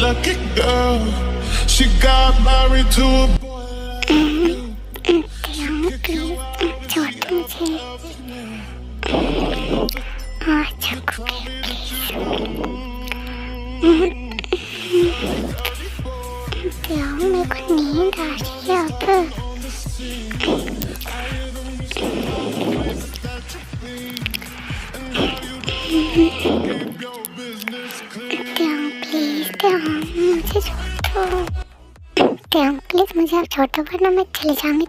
lucky girl. She got married to a boy like you. Kick you out of छोड़ मुझे अच्छा मेरे को नींद आ रही है अब। मुझे प्लीज मुझे आप छोड़ दो वरना मैं चले जाऊंगी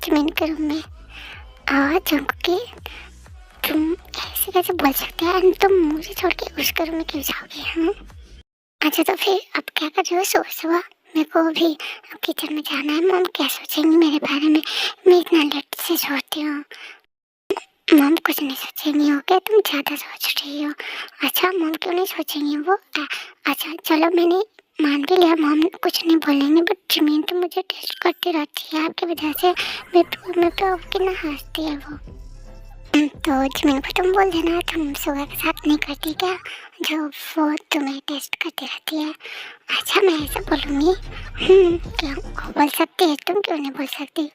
जमीन के रूम में। क्योंकि तुम ऐसे कैसे बोल सकते हो, तुम मुझे छोड़ के उस रूम में क्यों जाओगे? हाँ अच्छा तो फिर अब क्या कर रहे हो? सुबह सुबह मेरे को भी किचन में जाना है। मॉम क्या सोचेंगी मेरे बारे में? मैं इतना लेट से सोती हूँ। मॉम कुछ नहीं सोचेंगी, हो क्या तुम ज़्यादा सोच रही हो? अच्छा मॉम क्यों नहीं सोचेंगी वो? अच्छा चलो मैंने मान भी लिया मॉम कुछ नहीं बोलेंगे, बट जमीन तो मुझे टेस्ट करती रहती है आपकी वजह से। मैं तो कितना हंसती है वो। तो जमीन को तुम बोल देना तुम सुबह के साथ नहीं करती क्या, जो वो तुम्हें टेस्ट करती रहती है। अच्छा मैं ऐसा बोलूँगी? क्यों बोल सकती है, तुम क्यों नहीं बोल सकती?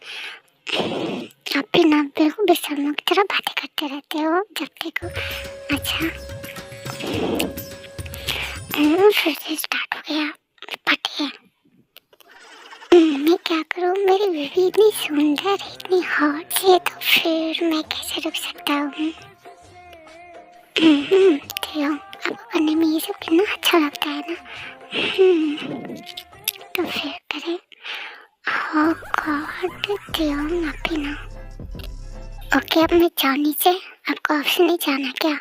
आप भी ना बिल्कुल बेशर्मों की तरह बातें करते रहते हो जब देखो। अच्छा फिर से स्टार्ट हो गया पटिए। मैं क्या करूँ, मेरी बीवी इतनी सुंदर इतनी हॉट है तो फिर मैं कैसे रुक सकता हूँ? आपको करने में ये सब कितना अच्छा लगता है ना। तो फिर करें। ओह गॉड माफी ना। ओके अब मैं जाऊँ नीचे, आपको ऑफिस नहीं जाना क्या?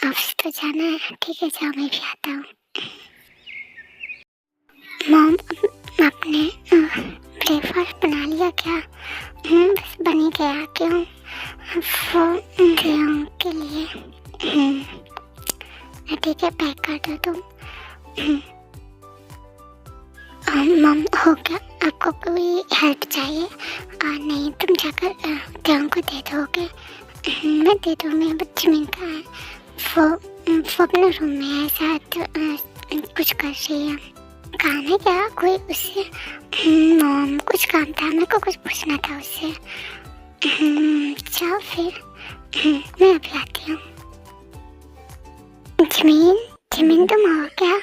ऑफिस तो जाना है, ठीक है जाओ मैं भी आता हूँ। मॉम आपने ब्रेकफास्ट बना लिया क्या? बस बन ही गया। क्यों? वो के लिए ठीक है पैक कर दो तुम। मॉम हो गया, आपको कोई हेल्प चाहिए? नहीं तुम जाकर देव को दे दोगे? मैं दे दूँगी, बट जमीन का है वो अपने रूम में है शायद कुछ कर रही है। काम है क्या कोई उससे? मॉम कुछ काम था, मेरे को कुछ पूछना था उससे। चलो फिर मैं अभी आती हूँ। जमीन तुम हो क्या?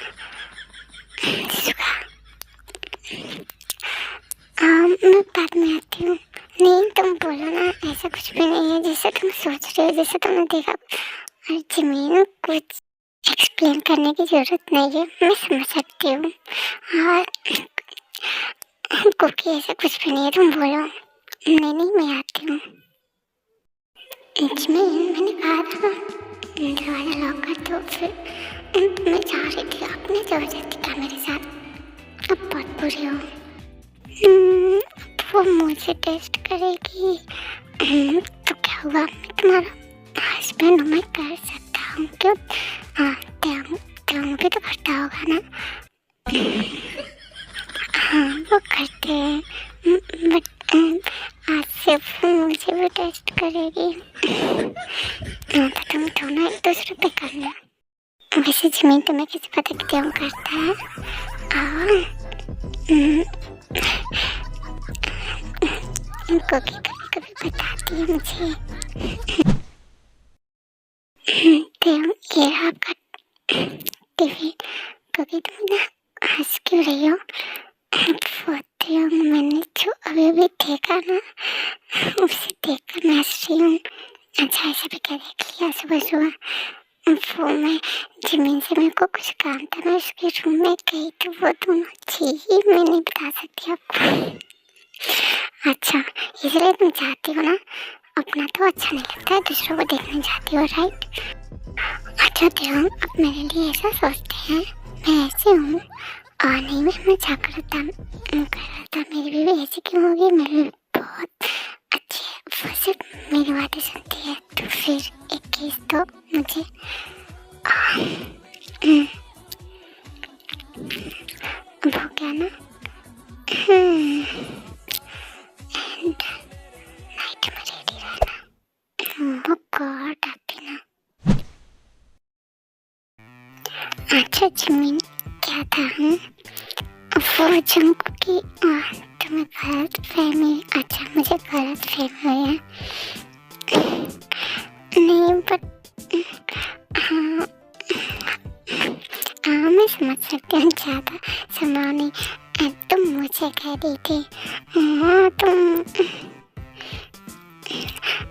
मैं बाद में आती हूँ। नहीं तुम बोलो ना, ऐसा कुछ भी नहीं है जैसे तुम सोच रहे हो, जैसे तुमने देखा। और जमीन कुछ एक्सप्लेन करने की ज़रूरत नहीं है, मैं समझ सकती हूँ। और कुकी ऐसा कुछ भी नहीं है, तुम बोलो। नहीं मैं आती हूँ। मैंने कहा था दरवाज़ा लॉक कर दो। फिर मैं जा रही थी, आपने ज़बरदस्ती कहा मेरे साथ। अब बहुत बुरी हो। वो मुझे टेस्ट करेगी तो क्या हुआ? मैं तुम्हारा हस्बैंड मैं कर सकता हूँ क्यों? भी तो करता होगा ना। हाँ वो करते हैं, बट आज से मुझे भी टेस्ट करेगी। तो तुम दोनों एक दूसरे पे कर लो। वैसे जमीन तुम्हें किसी पता क्यों करता है? कुकी कभी बताती है मुझे। ये आपका टीवी। कुकी तुम ना हंस क्यों रही हो? मैंने जो अभी देखा ना उसे देखकर मैं हंस रही हूँ। अच्छा ऐसा भी क्या देख लिया सुबह सुबह? वो मैं जमीन से मेरे को कुछ काम था, मैं उसके रूम में गई तो वो दोनों चीज मैं नहीं बता सकती आपको। अच्छा इसलिए तुम चाहती हो ना, अपना तो अच्छा नहीं लगता है, दूसरों को देखना चाहती हो राइट? अच्छा देव अब मेरे लिए ऐसा सोचते हैं, मैं ऐसी हूँ और नहीं मैं मजाक कर रहा था। मेरी बीवी ऐसी क्यों होगी? मेरी बीवी बहुत अच्छी है, वो सिर्फ मेरी बातें सुनती है। तो फिर एक केस तो मुझे वो क्या ना नाइट में रेडी रहना। वो गॉड आपकी ना। अच्छा जमीन क्या था वो जंकुकी और तुम्हें गलत फहमी, अच्छा मुझे गलत फहमी हुई है। नहीं बट हाँ हाँ मैं समझ सकती हूँ, ज़्यादा समय नहीं। तुम मुझे कह रही थी हाँ तुम,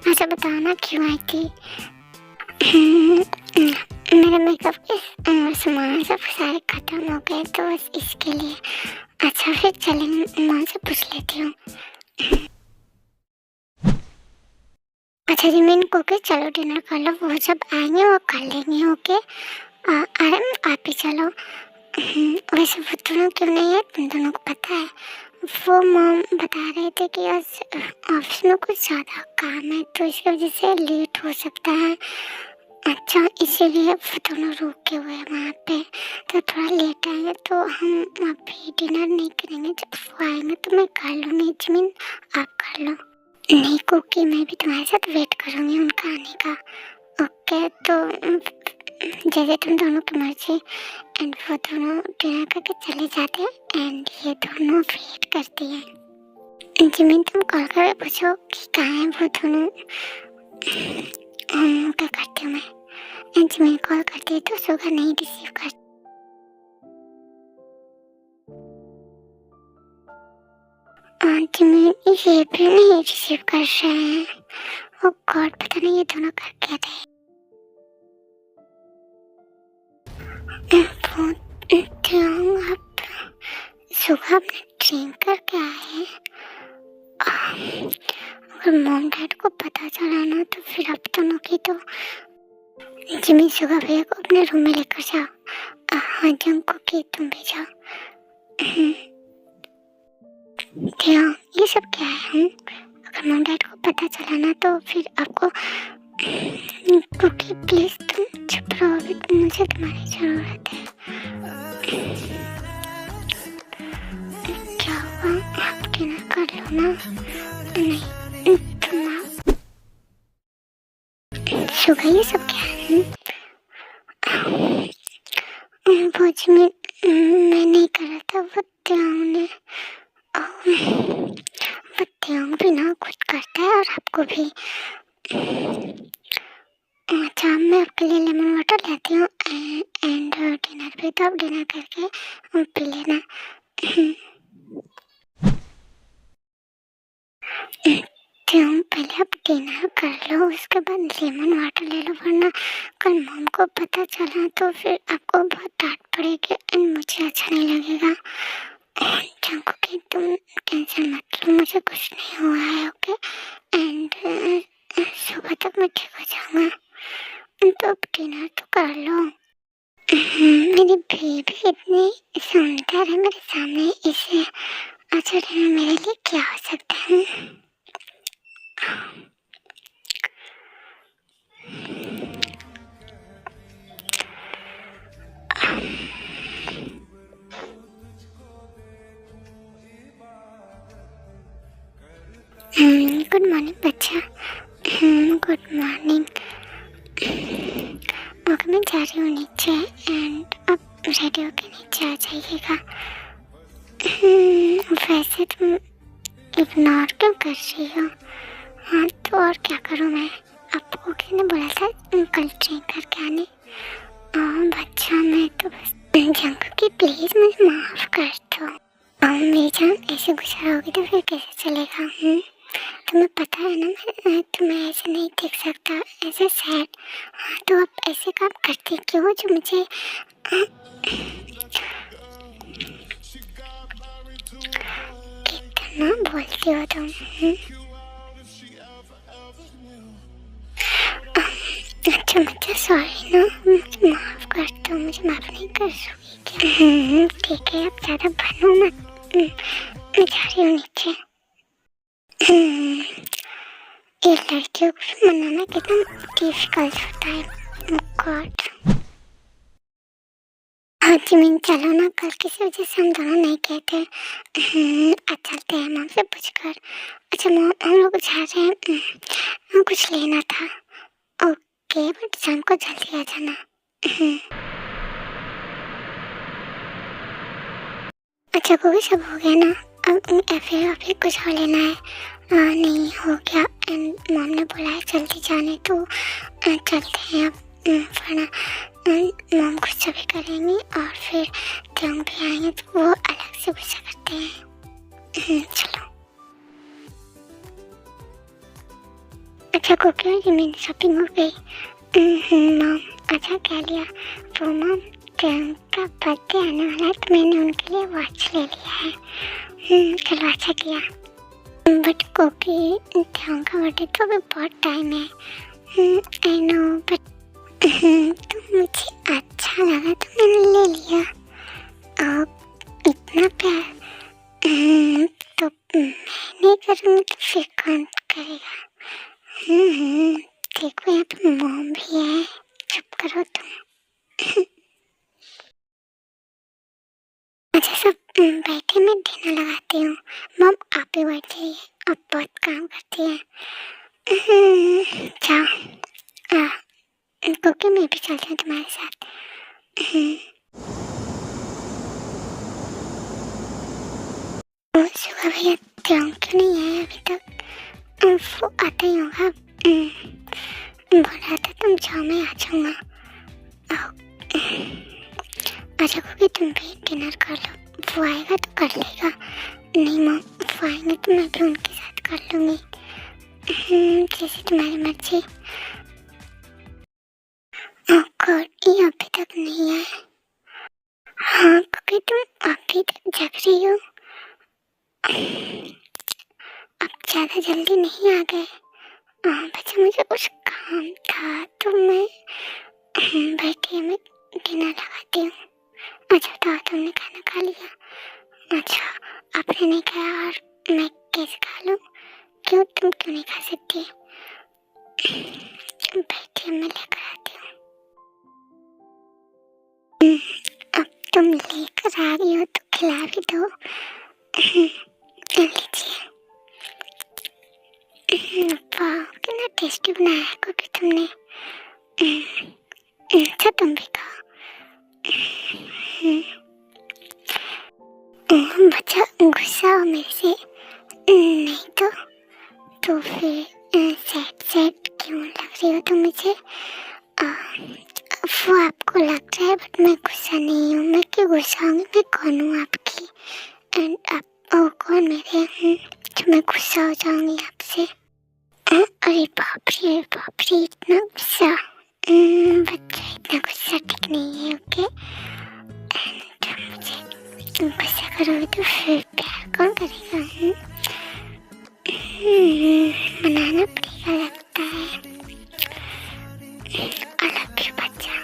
अच्छा बताओ ना क्यों आई थी? मेरे मेकअप के सामान सब सारे खत्म हो गए तो बस इसके लिए। अच्छा फिर चलेंगे, माँ से पूछ लेती हूँ। अच्छा जी मैं इनको के चलो डिनर कर लो, वो जब आएंगे वो कर लेंगे। ओके अरे आप ही चलो। वैसे वो दोनों क्यों नहीं है, तुम दोनों को पता है? वो मॉम बता रहे थे कि आज ऑफिस में कुछ ज़्यादा काम है तो इसकी वजह से लेट हो सकता है। अच्छा इसीलिए वो दोनों रुके हुए हैं वहाँ पे, तो थोड़ा लेट आएंगे तो हम अभी डिनर नहीं करेंगे, जब वो आएंगे तो मैं कर लूँगी। जमीन आप कर लो। नहीं कुकी मैं भी तुम्हारे साथ वेट करूँगी उनका आने का। ओके तो जैसे तुम दोनों की मर्जी। एंड वो दोनों डिनर करके चले जाते हैं एंड ये दोनों वेट करती हैं। जमीन तुम कॉल कर पूछो कि कहाँ है वो दोनों। क्या करती हूँ मैं, जमीन कॉल करती है तो सुगा नहीं रिसीव करती। जमीन ये भी नहीं रिसीव कर रहे हैं। ओ गॉड पता नहीं ये दोनों कर क्या थे। आप सुबह अपने ड्रिंक करके आए, अगर मॉम डैड को पता चला ना तो फिर अब दोनों की तो। जिमी सुगा भैया को अपने रूम में लेकर जाओ। हाँ जंकुकी तुम भी जाओ। क्या ये सब क्या है? अगर मॉम डैड को पता चला ना तो फिर आपको। कुकी प्लीज तुम चुप रहो, अभी मुझे तुम्हारी जरूरत है। क्या हुआ, आप डिनर कर लो ना। नहीं तुम आप सुबह ये सब क्या है? वो जिमी मैं नहीं कर रहा था, वो त्याग ने। वो त्याग भी ना कुछ करता है और आपको भी। अच्छा मैं आपके लिए लेमन वाटर लेती हूँ एंड डिनर पे, तो आप डिनर करके पी लेना। क्यों पहले आप डिनर कर लो उसके बाद लेमन वाटर ले लो, वरना कल मॉम को पता चला तो फिर आपको बहुत डांट पड़ेगी एंड मुझे अच्छा नहीं लगेगा। जंकुकी तुम टेंशन मत लो, मुझे कुछ नहीं हुआ है। ओके एंड सुबह तक मैं ठीक हो जाऊँगा, तो अब डिनर तो कर लो। मेरी बेबी इतनी सुंदर है मेरे सामने, इसे अच्छा डिनर मेरे लिए क्या हो सकता है? गुड मॉर्निंग बच्चा। Good morning. ओके मैं जा रही हूँ नीचे एंड अब रेडी होके नीचे आ जाइएगा। वैसे तुम इग्नोर क्यों कर रही हो? हाँ तो और क्या करूँ मैं, आपको किसने बोला था कल ट्रेन करके आने? बच्चा मैं तो बस। जंकुकी प्लीज मुझे माफ कर दो। मेरी जान ऐसे गुस्सा होगी तो फिर कैसे चलेगा? तुम्हें पता है ना मैं तुम्हें ऐसे नहीं देख सकता, ऐसे सैड। हाँ तो आप ऐसे काम करते क्यों हो जो मुझे कितना बोलती हो तुम? अच्छा मुझे सॉरी ना, मुझे माफ कर दो, मुझे माफ नहीं कर सकती क्या? ठीक है अब ज़्यादा बनो मत, मैं जा रही हूँ नीचे। एक लड़कियों को मनाना कितना डिफिकल्ट होता है। गॉड हाँ जिमीन चलो ना, कल किसी वजह से हम दोनों नहीं गए थे। चलते हैं मॉम से पूछकर। अच्छा मॉम हम लोग जा रहे हैं, कुछ लेना था। ओके बट शाम को जल्दी आ जाना। अच्छा कुकी सब हो गया ना? अब फिर अभी कुछ और लेना है? नहीं हो गया। एंड मॉम ने बोला है जल्दी जाने, तो चलते हैं अब। वरना मॉम गुस्सा भी करेंगी और फिर जंग भी आएंगे तो वो अलग से गुस्सा करते हैं। चलो। अच्छा कुकी जी मेरी शॉपिंग हो गई? मॉम अच्छा क्या लिया? वो मॉम जंग का बर्थडे आने वाला है तो मैंने उनके लिए वॉच ले लिया है। चलो अच्छा किया। बट कुकी जंग का बर्थडे तो अभी बहुत टाइम है। आई नो बट तो मुझे अच्छा लगा तो मैंने ले लिया। और इतना प्यार तो मैं नहीं करूँगी तो फिर कौन करेगा? देखो यहाँ पे मॉम भी है। चुप करो तुम। अच्छा सब बैठे, मैं डिनर लगाती हूँ। मॉम आप भी बैठ जाइए, आप बहुत काम करती हैं। जाओ कुकी मैं भी चलती हूँ तुम्हारे साथ। सुबह भैया क्यों नहीं है अभी तक? वो आता ही होगा। बोला था तुम जाओ मैं आ जाऊँगा। अच्छा कुकी तुम भी डिनर कर लो, वो आएगा तो कर लेगा। नहीं मॉम वो आएंगे तो मैं भी उनके साथ कर लूँगी। जैसे तुम्हारी मर्जी। ये अभी तक नहीं है। हाँ कुकी तुम अभी तक जग रही हो? अब ज़्यादा जल्दी नहीं आ गए? बच्चा मुझे कुछ काम था तो मैं बैठी मैं डिनर लगाती हूँ। अच्छा तो तुमने खाना खा लिया? अच्छा आपने नहीं खाया और मैं कैसे खा लूँ? क्यों तुम क्यों नहीं खा सकती? बैठिए मैं लेकर आती हूँ। अब तुम लेकर आ रही हो तो खिला भी दो। लीजिए। वाह कितना टेस्टी बनाया है कुकी तुमने। अच्छा तुम भी खाओ। बच्चा गुस्सा हो मेरे से? नहीं तो फिर सैड क्यों लग रही हो तुम मुझे? वो आपको लग रहा है बट मैं गुस्सा नहीं हूँ। मैं क्यों गुस्सा होंगी? मैं कौन हूँ आपकी? एंड आप कौन मेरे? जो मैं गुस्सा हो जाऊंगी आपसे? अरे बाप रे इतना गुस्सा। बच्चा इतना गुस्सा ठीक नहीं है। ओके एंड मुझे गुस्सा करोगे तो फिर प्यार कौन करेगा? मनाना पड़ेगा लगता है। अलग भी बच्चा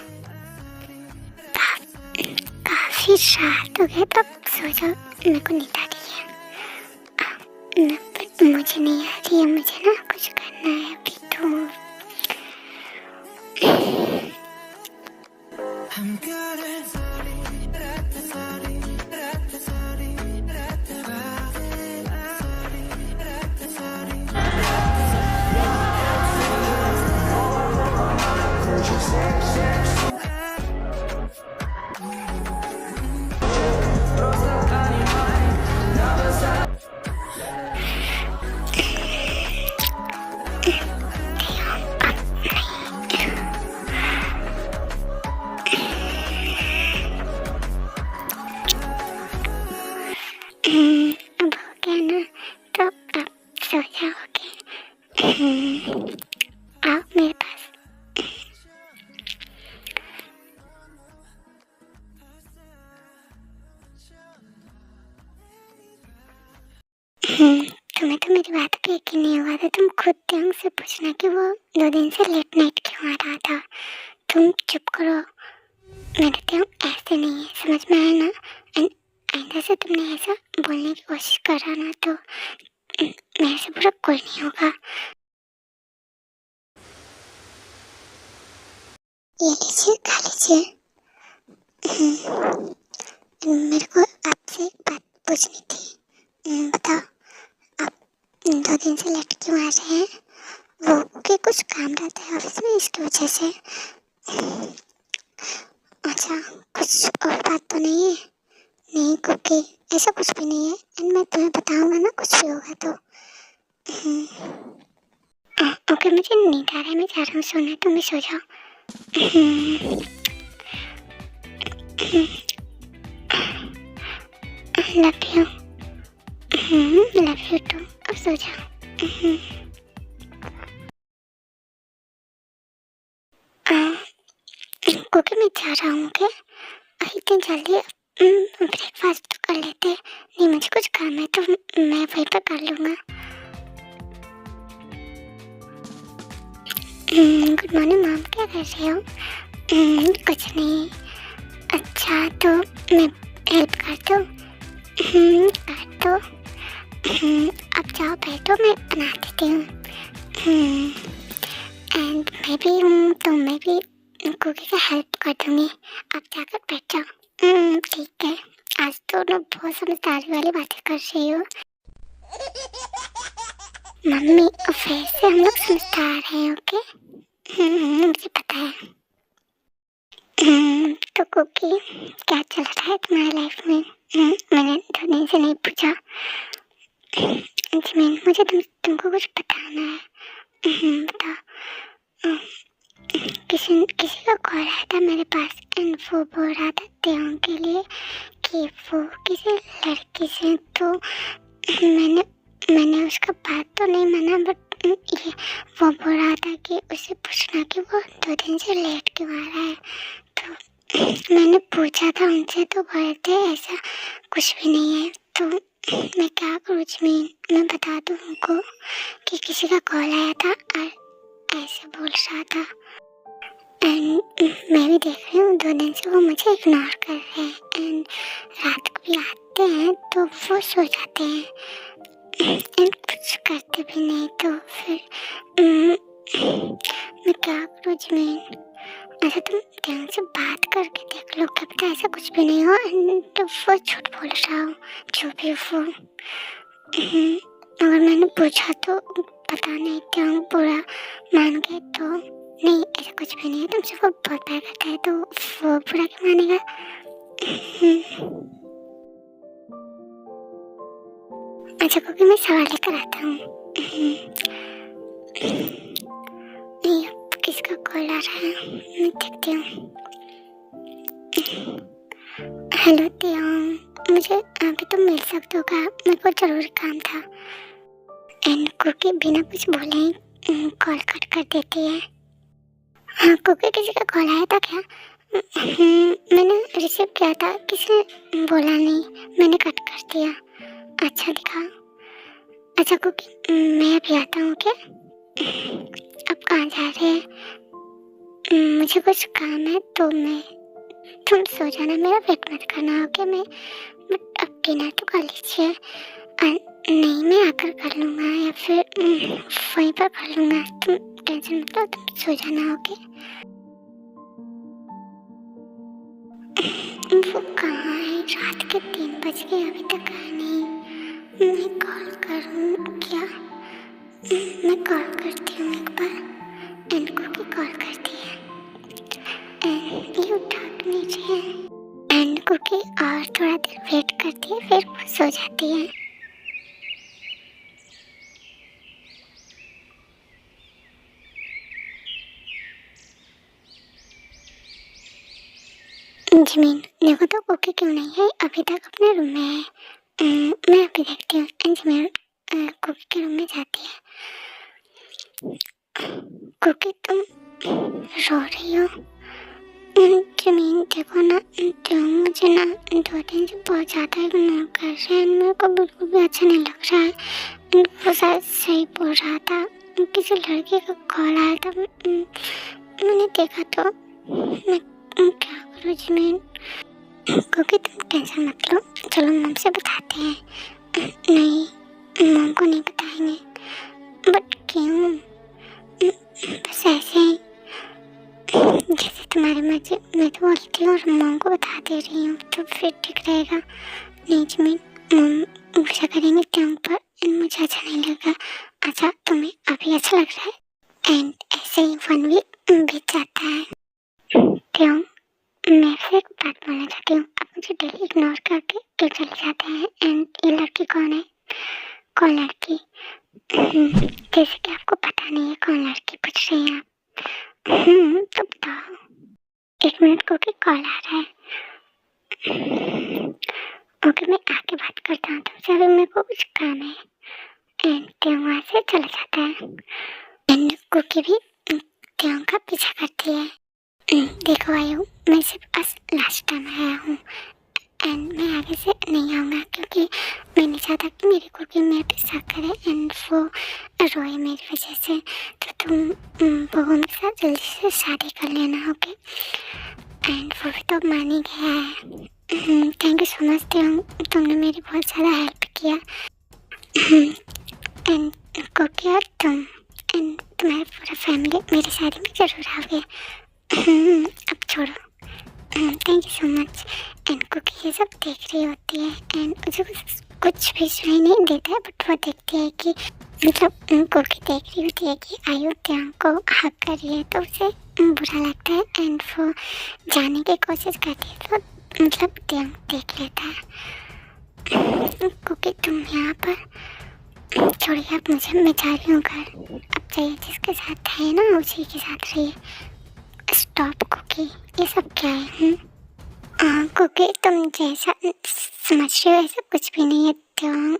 काफी रात हो गया तो सो जाओ, मेरे को नींद आ रही है। मुझे नहीं आ रही है, मुझे ना कुछ करना है अभी तो। अब हो गया ना तो आप सो जाओगे। आओ मेरे पास। तुम्हें तो मेरी बात पे यकीन नहीं हुआ था। तुम खुद त्यंग से पूछना कि वो 2 दिन से लेट नाइट क्यों आ रहा था। तुम चुप करो। मेरे त्यंग ऐसे नहीं है, समझ में आया ना? आइंदा से तुमने ऐसा बोलने की कोशिश करा ना तो मेरे से बुरा कोई नहीं होगा। ये लीजिए खा लीजिए। मेरे को आपसे एक बात पूछनी थी। बताओ आप 2 दिन से लेट क्यों आ रहे हैं? वो के कुछ काम रहता है ऑफिस में इसकी वजह से? अच्छा कुछ और बात तो नहीं है? नहीं कुकी ओके, ऐसा कुछ भी नहीं है एंड मैं तुम्हें बताऊंगा ना कुछ भी होगा तो। ओके, मुझे नींद आ रहा है, मैं जा रहा हूँ सोने, तुम भी सो जाओ। Love you. Love you too. अब सो जाओ। क्योंकि मैं जा रहा हूँ कि इतनी जल्दी ब्रेकफास्ट तो कर लेते हैं। नहीं, मुझे कुछ काम है तो मैं वहीं पर कर लूँगा। गुड मॉर्निंग मॉम, क्या कर रहे हो? कुछ नहीं। अच्छा तो मैं हेल्प कर दूँ? कर दो। अब जाओ बैठो, मैं बना देती हूँ। एंड मैं भी हूँ तो मैं भी कुकी का हेल्प कर दूँगी। आप जाकर बैठ जाओ। ठीक है। आज तो ना बहुत समझदारी वाली बातें कर रही हो मम्मी। वैसे हम लोग समझदार हैं, ओके? मुझे पता है। तो कुकी, क्या चल रहा है तुम्हारी लाइफ में? मैंने 2 दिन से नहीं पूछा। जमीन, मुझे तुमको कुछ बताना है। बताओ। किसी का कॉल आया था मेरे पास एंड वो बोल रहा था त्यों के लिए कि वो किसी लड़की से, तो मैंने उसका बात तो नहीं माना, बट ये वो बोल रहा था कि उसे पूछना कि वो 2 दिन से लेट क्यों आ रहा है। तो मैंने पूछा था उनसे तो बोले थे ऐसा कुछ भी नहीं है। तो मैं क्या करूँ जमीन? मैं बता दूँ उनको कि किसी का कॉल आया था और ऐसे बोल रहा था। एंड मैं भी देख रही हूँ 2 दिन से वो मुझे इग्नोर कर रहे हैं एंड रात को भी आते हैं तो वो सो जाते हैं एंड कुछ करते भी नहीं। तो फिर मैं क्या करूँ जमीन? अच्छा, तुम ध्यान से बात करके देख लो, क्या पता ऐसा कुछ भी नहीं हो एंड तो वो झूठ बोल रहा हो, जो भी वो। अगर मैंने पूछा तो पता नहीं क्यों बुरा मान गए। तो नहीं, ऐसा कुछ भी नहीं है, तुमसे वो बहुत प्यार करता है तो वो बुरा क्यों मानेगा? अच्छा क्योंकि मैं सवाल लेकर आता हूँ। नहीं, अब किसका कॉल आ रहा है, मैं देखती हूँ। हेलो त्यों, मुझे अभी तो मिल सकते हो क्या? मेरे को जरूरी काम था। एंड कुकी बिना कुछ बोले ही कॉल कट कर देती है। हाँ कुकी, किसी का कॉल आया था क्या? मैंने रिसीव किया था, किसी ने बोला नहीं, मैंने कट कर दिया। अच्छा दिखा। अच्छा कुकी, मैं अभी आता हूँ क्या? अब कहाँ जा रहे हैं? मुझे कुछ काम है तो तुम सो जाना, मेरा वेट मत करना, ओके? बट अब डिनर तो कर लीजिए। नहीं, मैं आकर कर लूँगा या फिर वहीं पर कर लूँगा, तुम टेंशन मत लो, तुम सो जाना, ओके? वो कहाँ है? रात के 3 बज गए, अभी तक आया नहीं। मैं कॉल करूँ क्या? मैं कॉल करती हूँ एक बार। एंड कुकी कॉल करती है एंड ये उठा नहीं रही है एंड कुकी और थोड़ा देर वेट करती है, फिर वो सो जाती है। जमीन, देखो तो कुकी क्यों नहीं है, अभी तक अपने रूम में है। मैं अभी देखती हूँ। एंड जमीन कुकी के रूम में जाती है। कुकी, तुम रो रही हो? जमीन देखो ना, तो मुझे ना 2 दिन से बहुत ज़्यादा इग्नोर कर रहे हैं, मेरे को बिल्कुल भी अच्छा नहीं लग रहा है। वो शायद सही बोल रहा था, किसी लड़के का कॉल आया था, मैंने देखा तो मैं क्या करूँ जमीन? क्योंकि तुम टेंशन मत लो, चलो मम से बताते हैं। नहीं, मम को नहीं बताएंगे। बट क्यों? बस ऐसे ही, जैसे तुम्हारी मर्जी। मैं तो बोलती हूँ और मम को बता दे रही हूँ तो फिर ठीक रहेगा। नहीं जमीन, मम गुस्सा करेंगे तुम पर एंड मुझे अच्छा नहीं लगेगा। अच्छा, तुम्हें अभी अच्छा लग रहा है? एंड ऐसे ही 1 वीक बीत जाता है। क्यों? मैं फिर बात बोलना चाहती हूँ, अब मुझे डेली इग्नोर करके क्यों चले जाते हैं? एंड ये लड़की कौन है? कौन लड़की? जैसे कि आपको पता नहीं है कौन लड़की पूछ रही हैं आप। तो बताओ। 1 मिनट को कि कॉल आ रहा है। ओके, मैं आके बात करता हूँ तुमसे, अभी मेरे को कुछ काम है। एंड त्यों वहाँ से चला जाता है। एंड कुकी भी त्यों का पीछा करती है। देखो आयु, मैं सिर्फ लास्ट टाइम आया हूँ एंड मैं आगे से नहीं आऊँगा, क्योंकि मैं नहीं चाहता कि मेरी कुकी मेरे पे शक करे एंड वो रोए मेरी वजह से। तो तुम वो मेरे साथ जल्दी से शादी कर लेना, ओके? एंड वो भी तो मान ही गया है। थैंक यू सो मच त्यों, तुमने मेरी बहुत ज़्यादा हेल्प किया। एंड कुकी और तुम एंड तुम्हारा पूरा फैमिली मेरी शादी में ज़रूर आओगे। अब छोड़ो। Thank you so much. And Cookie ये सब देख रही होती है एंड मुझे कुछ भी सुनाई नहीं देता है, बट वो देखती है कि मतलब कुकी देख रही होती है कि आयु त्यों को हक कर रही है, तो उसे बुरा लगता है एंड वो जाने की कोशिश करती है, तो मतलब त्यों देख लेता है। कुकी तुम यहाँ पर छोड़िए, आप मुझे, मैं जा रही हूँ घर। अब चाहिए जिसके साथ है ना उसी के साथ रहिए। स्टॉप कुकी, ये सब क्या है? कुकी तुम जैसा समझ रहे हो ऐसा कुछ भी नहीं है। त्यों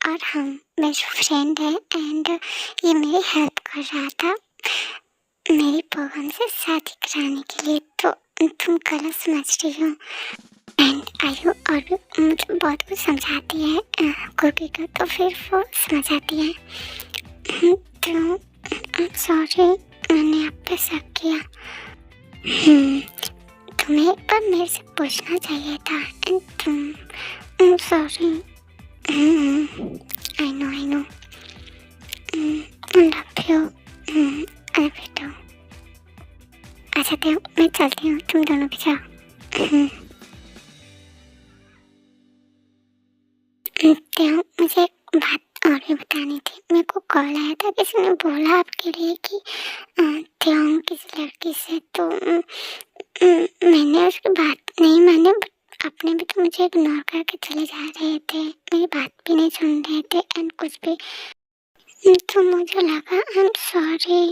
और हम बेस्ट फ्रेंड है एंड ये मेरी हेल्प कर रहा था मेरी पोगम से शादी कराने के लिए, तो तुम गलत समझ रही हो। एंड आयु और भी मतलब बहुत कुछ समझाती है कुकी को, तो फिर वो समझ आती है। तो सॉरी, मैंने आप पे शक किया। तुम्हें एक बार मेरे से पूछना चाहिए था। एंड तुम sorry. I know love you. Love you too. अच्छा त्यों, मैं चलती हूँ, तुम दोनों भी जाओ। त्यों, मुझे एक बात और भी बतानी थी। मेरे को कॉल आया था, किसी ने बोला आपके लिए कि त्यों किसी लड़की से, तो मैंने उसकी बात नहीं मानी, बट आपने भी तो मुझे इग्नोर करके चले जा रहे थे, मेरी बात भी नहीं सुन रहे थे एंड कुछ भी, तो मुझे लगा I am sorry.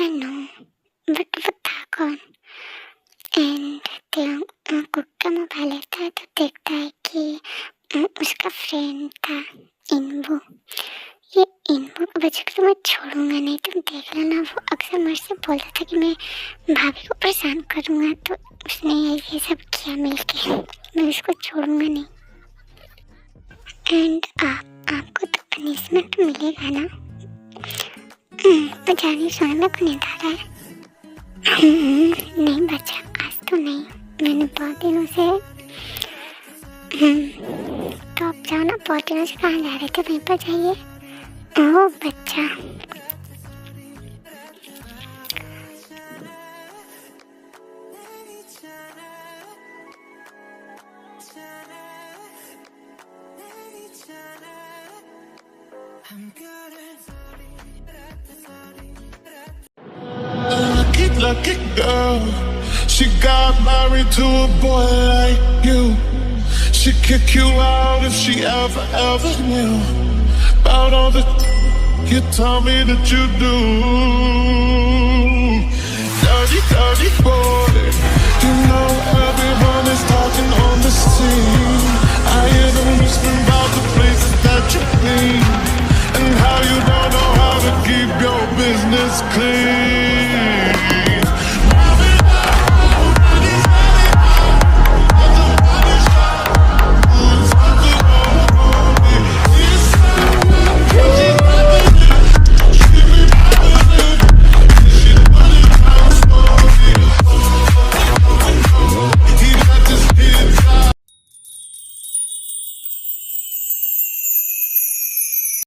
I no, but वो था कौन? एंड त्यों कुक्का मोबाइल लेता है तो देखता है कि उसका फ्रेंड था इनबू। ये इनबू को बच्चे को तो मैं छोड़ूंगा नहीं, तुम देख लेना। वो अक्सर मुझसे बोलता था कि मैं भाभी को परेशान करूंगा, तो उसने ये सब किया मिलके। मैं उसको छोड़ूंगा नहीं। एंड आपको तो पनिशमेंट मिलेगा ना? तो जाने सोने में को नींद आ रहा है। नहीं बच्चा, आज तो नहीं, मैंने बहुत दिनों से तो आप जाओ ना, बहुत दिनों से कहाँ जा रहे थे, वहीं पर जाइए। ओह बच्चा, lucky girl. She got married to a boy like you. She'd kick you out if she ever knew about all the you tell me that you do. Dirty boy.